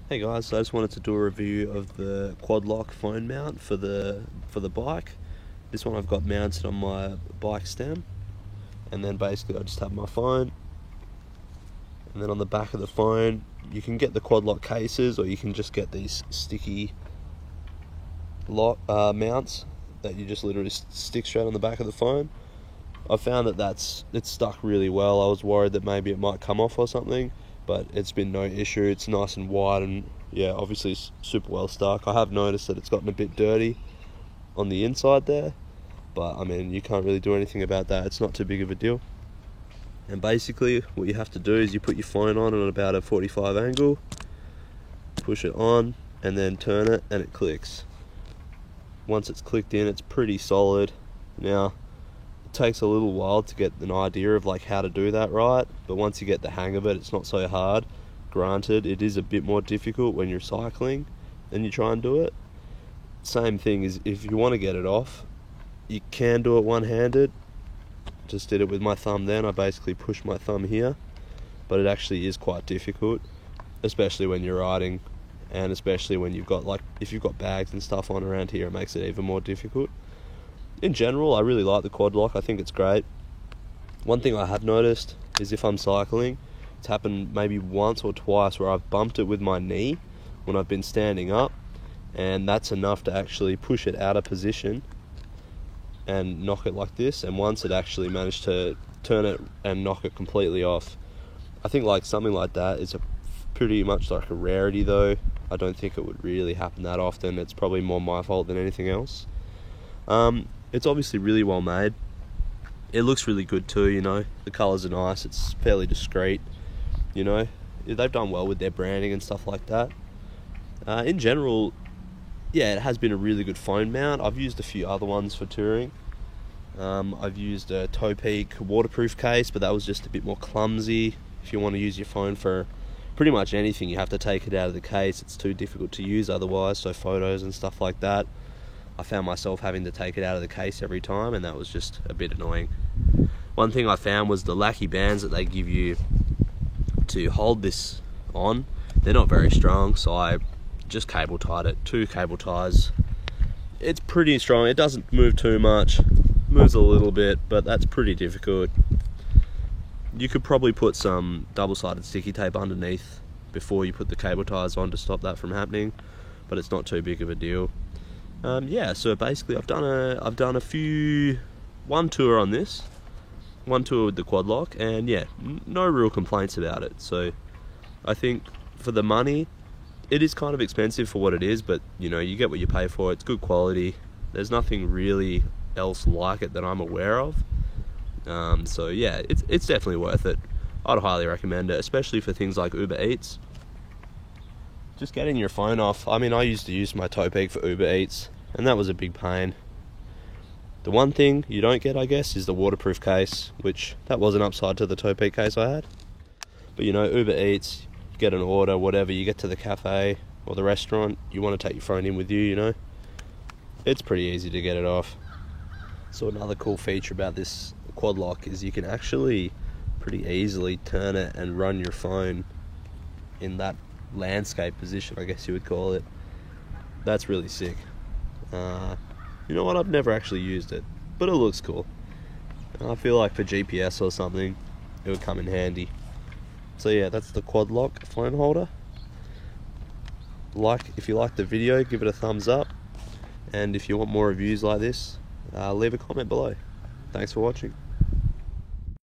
Hey guys, so I just wanted to do a review of the quad lock phone mount for the bike. This one I've got mounted on my bike stem, and then basically I just have my phone, and then on the back of the phone you can get the quad lock cases, or you can just get these sticky lock mounts that you just literally stick straight on the back of the phone. I found that it's stuck really well. I was worried that maybe it might come off or something, but it's been no issue. It's nice and wide, and yeah, obviously it's super well stuck. I have noticed that it's gotten a bit dirty on the inside there, but I mean, you can't really do anything about that. It's not too big of a deal. And basically what you have to do is you put your phone on at about a 45 angle, push it on, and then turn it, and it clicks. Once it's clicked in, it's pretty solid. Now it takes a little while to get an idea of like how to do that right, but once you get the hang of it, it's not so hard. Granted, it is a bit more difficult when you're cycling and you try and do it. Same thing is, if you want to get it off, you can do it one-handed. Just did it with my thumb then. I basically pushed my thumb here, but it actually is quite difficult, especially when you're riding, and especially when you've got, like, if you've got bags and stuff on around here, it makes it even more difficult. In general, I really like the quad lock. I think it's great. One thing I have noticed is if I'm cycling, it's happened maybe once or twice where I've bumped it with my knee when I've been standing up, and that's enough to actually push it out of position and knock it like this. And once it actually managed to turn it and knock it completely off. I think like something like that is pretty much like a rarity though. I don't think it would really happen that often. It's probably more my fault than anything else. It's obviously really well made. It looks really good too, you know. The colours are nice. It's fairly discreet, you know. They've done well with their branding and stuff like that. In general, yeah, it has been a really good phone mount. I've used a few other ones for touring. I've used a Topeak waterproof case, but that was just a bit more clumsy. If you want to use your phone for pretty much anything, you have to take it out of the case. It's too difficult to use otherwise, so photos and stuff like that. I found myself having to take it out of the case every time, and that was just a bit annoying. One thing I found was the lacky bands that they give you to hold this on, they're not very strong, so I just cable tied it. 2 cable ties. It's pretty strong. It doesn't move too much. Moves a little bit, but that's pretty difficult. You could probably put some double-sided sticky tape underneath before you put the cable ties on to stop that from happening, but it's not too big of a deal. Yeah, so basically I've done one tour on this, one tour with the quad lock, and yeah, no real complaints about it. So I think for the money, it is kind of expensive for what it is, but you know, you get what you pay for. It's good quality. There's nothing really else like it that I'm aware of. So yeah, it's definitely worth it. I'd highly recommend it, especially for things like Uber Eats. Just getting your phone off. I mean, I used to use my Topeak for Uber Eats, and that was a big pain. The one thing you don't get, I guess, is the waterproof case, which that was an upside to the Topeak case I had. But you know, Uber Eats, you get an order, whatever, you get to the cafe or the restaurant, you want to take your phone in with you, you know. It's pretty easy to get it off. So another cool feature about this quad lock is you can actually pretty easily turn it and run your phone in that landscape position, I guess you would call it. That's really sick. You know what, I've never actually used it, but it looks cool. I feel like for GPS or something it would come in handy. So yeah, that's the quad lock phone holder. If you like the video, give it a thumbs up, and if you want more reviews like this, leave a comment below. Thanks for watching.